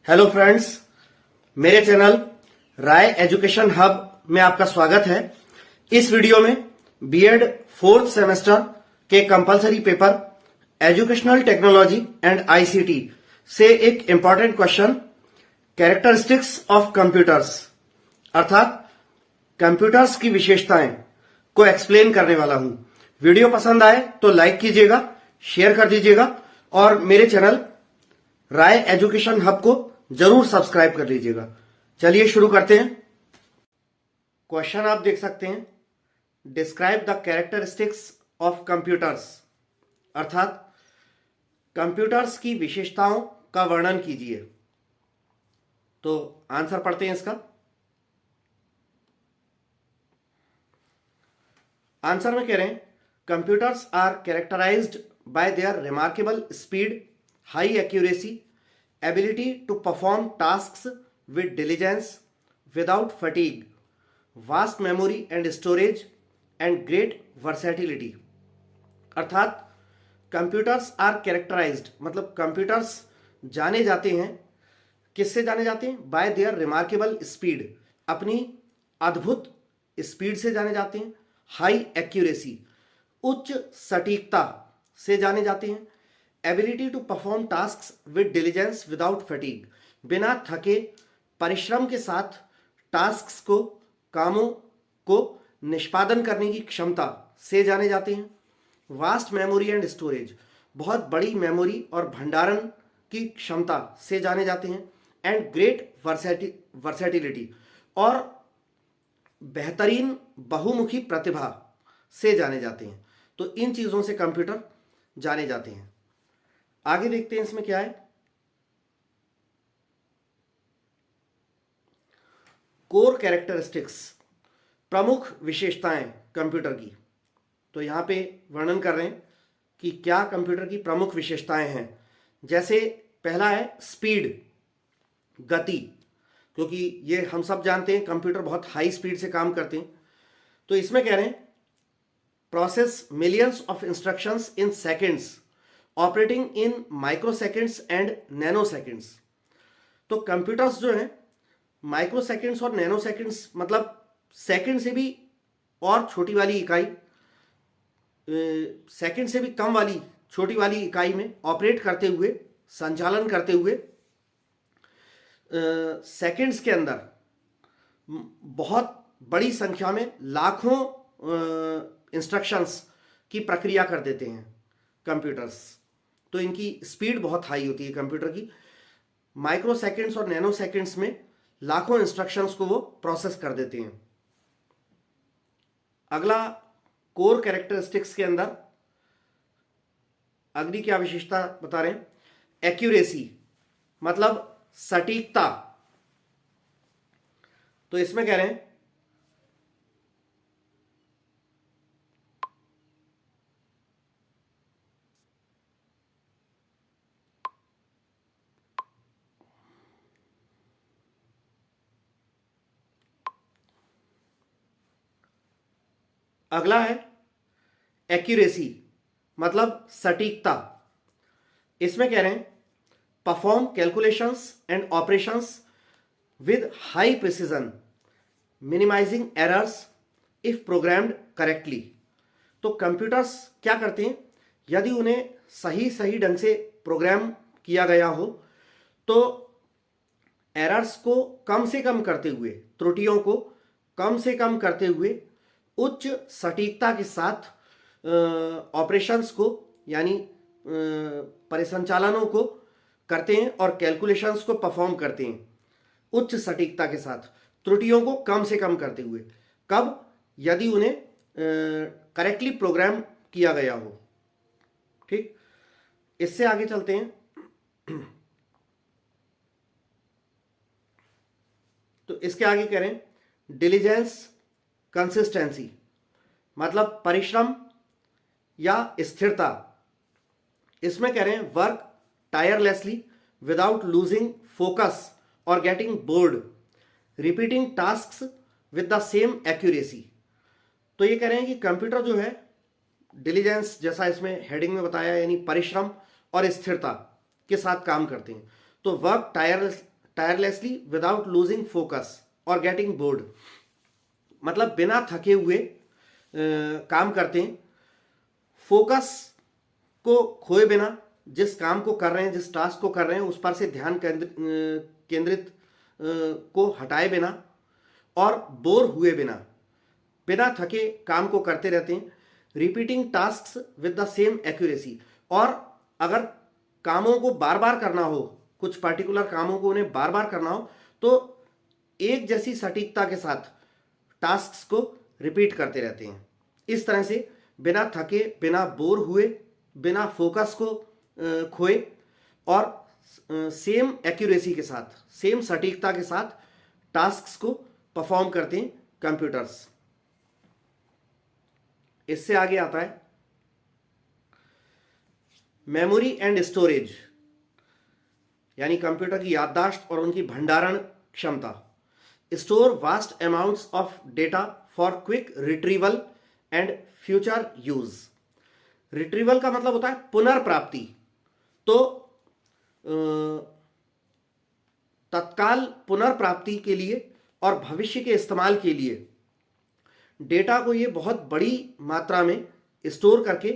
Hello friends, मेरे channel राय education hub में आपका स्वागत है। इस वीडियो में बीएड फोर्थ सेमेस्टर के compulsory paper educational technology and ICT से एक important question characteristics of computers अर्थात कंप्यूटर्स की विशेषताएं को एक्सप्लेन करने वाला हूं। वीडियो पसंद आए तो लाइक कीजिएगा, शेयर कर दीजिएगा और मेरे चैनल राय एजुकेशन हब को जरूर सब्सक्राइब कर लीजिएगा। चलिए शुरू करते हैं। क्वेश्चन आप देख सकते हैं, describe the characteristics of computers अर्थात कंप्यूटर्स की विशेषताओं का वर्णन कीजिए। तो आंसर पढ़ते हैं इसका। आंसर में कह रहे हैं computers are characterised by their remarkable speed, high accuracy, ability to perform tasks with diligence without fatigue, vast memory and storage and great versatility। अर्थात कंप्यूटर्स आर कैरेक्टराइज्ड मतलब कंप्यूटर्स जाने जाते हैं, किससे जाने जाते हैं? बाय देयर रिमार्केबल स्पीड, अपनी अद्भुत स्पीड से जाने जाते हैं। हाई एक्यूरेसी, उच्च सटीकता से जाने जाते हैं। Ability to perform task with diligence without fatigue, बिना थके परिश्रम के साथ टास्क को, कामों को निष्पादन करने की क्षमता से जाने जाते हैं। वास्ट मेमोरी एंड स्टोरेज, बहुत बड़ी मेमोरी और भंडारण की क्षमता से जाने जाते हैं। एंड ग्रेट वर्सेटिलिटी, और बेहतरीन बहुमुखी प्रतिभा से जाने जाते हैं। तो इन चीज़ों से कंप्यूटर जाने जाते हैं। आगे देखते हैं इसमें क्या है। कोर कैरेक्टरिस्टिक्स, प्रमुख विशेषताएं कंप्यूटर की। तो यहां पे वर्णन कर रहे हैं कि क्या कंप्यूटर की प्रमुख विशेषताएं हैं। जैसे पहला है स्पीड, गति, क्योंकि ये हम सब जानते हैं कंप्यूटर बहुत हाई स्पीड से काम करते हैं। तो इसमें कह रहे हैं process millions of instructions in seconds, operating in micro seconds and nano seconds. तो कंप्यूटर्स जो हैं माइक्रो सेकेंड्स और नैनो सेकेंड्स मतलब सेकेंड से भी और छोटी वाली इकाई, सेकेंड से भी कम वाली छोटी वाली इकाई में ऑपरेट करते हुए, संचालन करते हुए सेकेंड्स के अंदर बहुत बड़ी संख्या में लाखों इंस्ट्रक्शंस की प्रक्रिया कर देते हैं कंप्यूटर्स। तो इनकी स्पीड बहुत हाई होती है कंप्यूटर की। माइक्रो सेकेंड्स और नैनो सेकेंड्स में लाखों इंस्ट्रक्शंस को वो प्रोसेस कर देते हैं। अगला कोर कैरेक्टरिस्टिक्स के अंदर अगली क्या विशेषता बता रहे हैं? एक्यूरेसी मतलब सटीकता। तो इसमें कह रहे हैं अगला है एक्यूरेसी मतलब सटीकता। इसमें कह रहे हैं perform calculations and operations with high precision, minimising errors if programmed correctly. तो कंप्यूटर्स क्या करते हैं, यदि उन्हें सही ढंग से प्रोग्राम किया गया हो तो एरर्स को कम से कम करते हुए, त्रुटियों को कम से कम करते हुए उच्च सटीकता के साथ ऑपरेशंस को यानी परिसंचालनों को करते हैं और कैलकुलेशंस को परफॉर्म करते हैं उच्च सटीकता के साथ, त्रुटियों को कम से कम करते हुए। कब? यदि उन्हें करेक्टली प्रोग्राम किया गया हो। ठीक, इससे आगे चलते हैं। तो इसके आगे कह रहे हैं डिलीजेंस, कंसिस्टेंसी मतलब परिश्रम या स्थिरता। इसमें कह रहे हैं work tirelessly without losing focus और getting bored, repeating tasks with the same accuracy. तो ये कह रहे हैं कि कंप्यूटर जो है डिलीजेंस, जैसा इसमें हेडिंग में बताया, यानी परिश्रम और स्थिरता के साथ काम करते हैं। तो work tirelessly without losing focus और गेटिंग बोर्ड, मतलब बिना थके हुए काम करते हैं, फोकस को खोए बिना, जिस काम को कर रहे हैं, जिस टास्क को कर रहे हैं उस पर से ध्यान केंद्रित को हटाए बिना और बोर हुए बिना, बिना थके काम को करते रहते हैं। Repeating tasks with the same accuracy, और अगर कामों को बार बार करना हो, कुछ पर्टिकुलर कामों को उन्हें बार बार करना हो, तो एक जैसी सटीकता के साथ टास्क्स को रिपीट करते रहते हैं। इस तरह से बिना थके, बिना बोर हुए, बिना फोकस को खोए और सेम एक्यूरेसी के साथ, सेम सटीकता के साथ टास्क्स को परफॉर्म करते हैं कंप्यूटर्स। इससे आगे आता है मेमोरी एंड स्टोरेज, यानी कंप्यूटर की याददाश्त और उनकी भंडारण क्षमता। Store vast amounts of data for quick retrieval and future use. Retrieval का मतलब होता है पुनर्प्राप्ति, तो तत्काल पुनर्प्राप्ति के लिए और भविष्य के इस्तेमाल के लिए डेटा को ये बहुत बड़ी मात्रा में स्टोर करके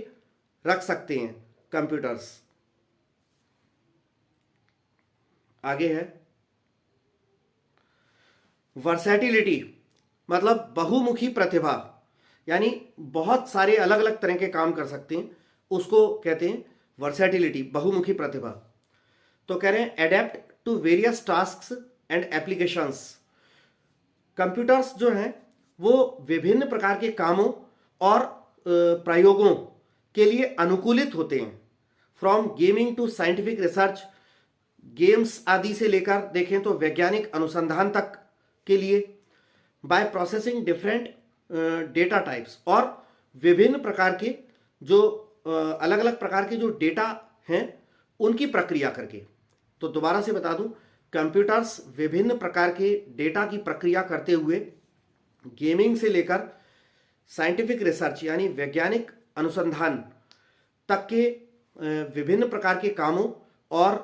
रख सकते हैं कंप्यूटर्स। आगे है वर्सैटिलिटी, मतलब बहुमुखी प्रतिभा, यानी बहुत सारे अलग अलग तरह के काम कर सकते हैं, उसको कहते हैं वर्सैटिलिटी, बहुमुखी प्रतिभा। तो कह रहे हैं adapt to various tasks and applications. Computers जो हैं वो विभिन्न प्रकार के कामों और प्रयोगों के लिए अनुकूलित होते हैं। From gaming to scientific research, games आदि से लेकर देखें तो वैज्ञानिक अनुसंधान तक के लिए। By processing different data types, और विभिन्न प्रकार के जो अलग अलग प्रकार के जो डेटा हैं उनकी प्रक्रिया करके। तो दोबारा से बता दूं, कंप्यूटर्स विभिन्न प्रकार के डेटा की प्रक्रिया करते हुए गेमिंग से लेकर साइंटिफिक रिसर्च यानी वैज्ञानिक अनुसंधान तक के विभिन्न प्रकार के कामों और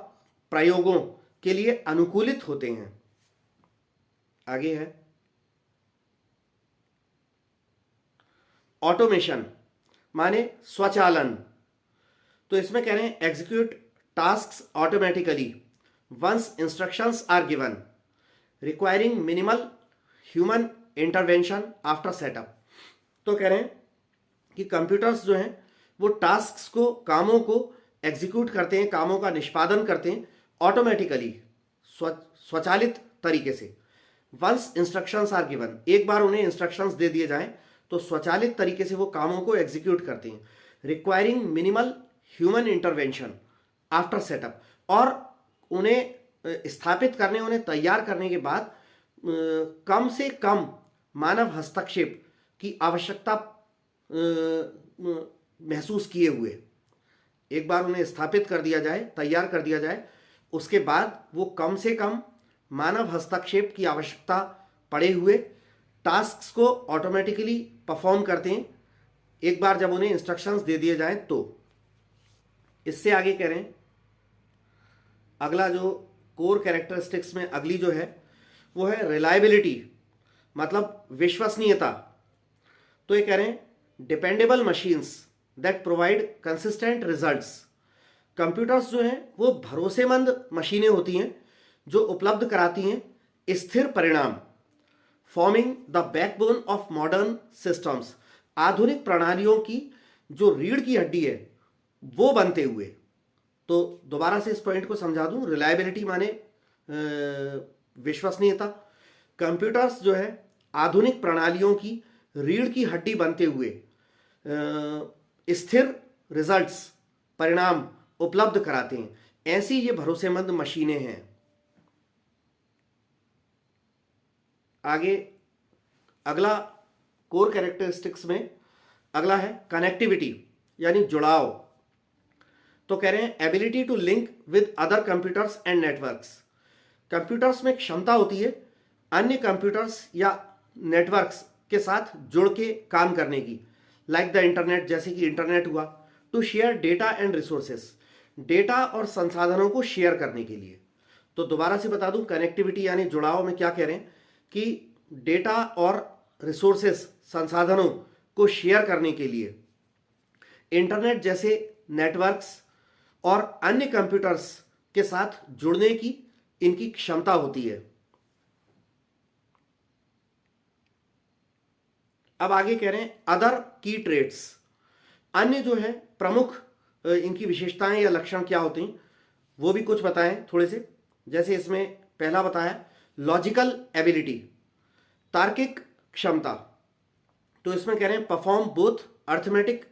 प्रयोगों के लिए अनुकूलित होते हैं। आगे है ऑटोमेशन, माने स्वचालन। तो इसमें कह रहे हैं execute tasks automatically once instructions are given, requiring minimal human intervention after setup. तो कह रहे हैं कि कंप्यूटर्स जो हैं वो टास्क्स को, कामों को एग्जीक्यूट करते हैं, कामों का निष्पादन करते हैं ऑटोमेटिकली, स्वचालित तरीके से। वंस इंस्ट्रक्शंस आर गिवन, एक बार उन्हें इंस्ट्रक्शंस दे दिए जाएं तो स्वचालित तरीके से वो कामों को एग्जीक्यूट करते हैं। Requiring minimal human intervention after setup, और उन्हें स्थापित करने, उन्हें तैयार करने के बाद कम से कम मानव हस्तक्षेप की आवश्यकता महसूस किए हुए। एक बार उन्हें स्थापित कर दिया जाए, तैयार कर दिया जाए, उसके बाद वो कम से कम मानव हस्तक्षेप की आवश्यकता पड़े हुए टास्क्स को ऑटोमेटिकली परफॉर्म करते हैं, एक बार जब उन्हें इंस्ट्रक्शंस दे दिए जाएं तो। इससे आगे कह रहे हैं अगला जो कोर कैरेक्टरिस्टिक्स में अगली जो है वो है रिलायबिलिटी, मतलब विश्वसनीयता। तो ये कह रहे हैं dependable machines that provide consistent results. Computers जो हैं वो भरोसेमंद मशीनें होती हैं जो उपलब्ध कराती हैं स्थिर परिणाम। Forming the backbone of modern systems, आधुनिक प्रणालियों की जो रीढ़ की हड्डी है वो बनते हुए। तो दोबारा से इस पॉइंट को समझा दूं, रिलायबिलिटी माने विश्वसनीयता। कंप्यूटर्स जो है आधुनिक प्रणालियों की रीढ़ की हड्डी बनते हुए स्थिर रिजल्ट्स, परिणाम उपलब्ध कराते हैं, ऐसी ये भरोसेमंद मशीनें हैं। आगे अगला कोर कैरेक्टरिस्टिक्स में अगला है कनेक्टिविटी यानी जुड़ाव। तो कह रहे हैं ability to link with other computers and networks. Computers में क्षमता होती है अन्य कंप्यूटर्स या नेटवर्क्स के साथ जुड़ के काम करने की, लाइक द इंटरनेट, जैसे कि इंटरनेट हुआ। To share data and resources, data और संसाधनों को शेयर करने के लिए। तो दोबारा से बता दूं, कनेक्टिविटी यानी जुड़ाव में क्या कह रहे हैं कि डेटा और रिसोर्सेस संसाधनों को शेयर करने के लिए इंटरनेट जैसे नेटवर्क्स और अन्य कंप्यूटर्स के साथ जुड़ने की इनकी क्षमता होती है। अब आगे कह रहे हैं अदर की ट्रेड्स, अन्य जो है प्रमुख इनकी विशेषताएं या लक्षण क्या होती हैं वो भी कुछ बताएं थोड़े से। जैसे इसमें पहला बताया लॉजिकल एबिलिटी, तार्किक क्षमता। तो इसमें कह रहे हैं परफॉर्म बोथ अर्थमेटिक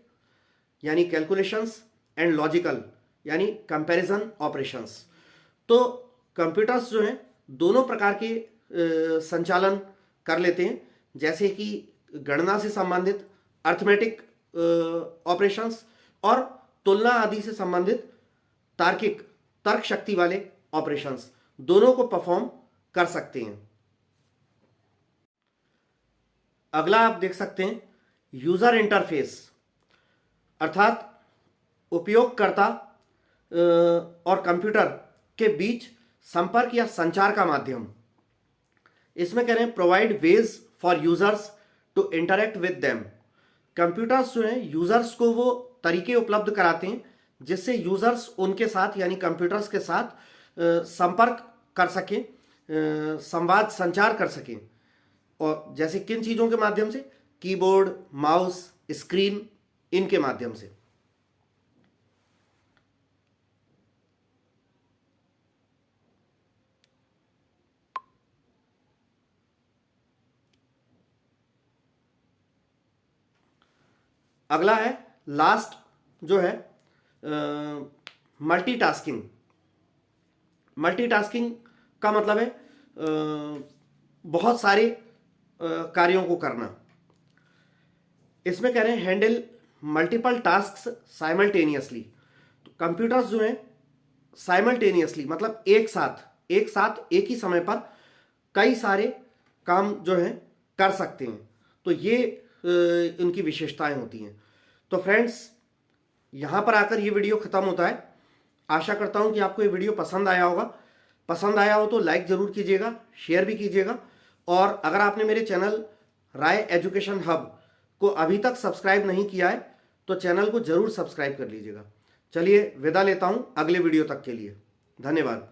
यानी कैलकुलेशंस एंड लॉजिकल यानी कंपैरिजन ऑपरेशंस। तो कंप्यूटर्स जो हैं दोनों प्रकार के संचालन कर लेते हैं, जैसे कि गणना से संबंधित अर्थमेटिक ऑपरेशंस और तुलना आदि से संबंधित तार्किक तर्क शक्ति वाले ऑपरेशंस, दोनों को परफॉर्म कर सकते हैं। अगला आप देख सकते हैं यूजर इंटरफेस, अर्थात उपयोगकर्ता और कंप्यूटर के बीच संपर्क या संचार का माध्यम। इसमें कह रहे हैं provide ways for users to interact with them. Computers जो हैं यूजर्स को वो तरीके उपलब्ध कराते हैं जिससे यूजर्स उनके साथ यानी कंप्यूटर्स के साथ संपर्क कर सकें, संवाद संचार कर सकें। और जैसे किन चीज़ों के माध्यम से, कीबोर्ड, माउस, स्क्रीन, इनके माध्यम से। अगला है लास्ट जो है मल्टीटास्किंग। मल्टीटास्किंग का मतलब है बहुत सारे कार्यों को करना। इसमें कह रहे हैं हैंडल मल्टीपल टास्क्स साइमल्टेनियसली। तो कंप्यूटर्स जो हैं साइमल्टेनियसली मतलब एक साथ एक ही समय पर कई सारे काम जो हैं कर सकते हैं। तो ये इनकी विशेषताएं होती हैं। तो फ्रेंड्स, यहाँ पर आकर ये वीडियो ख़त्म होता है। आशा करता हूँ कि आपको ये वीडियो पसंद आया होगा। पसंद आया हो तो लाइक ज़रूर कीजिएगा, शेयर भी कीजिएगा। और अगर आपने मेरे चैनल राय एजुकेशन हब को अभी तक सब्सक्राइब नहीं किया है तो चैनल को ज़रूर सब्सक्राइब कर लीजिएगा। चलिए विदा लेता हूँ अगले वीडियो तक के लिए। धन्यवाद।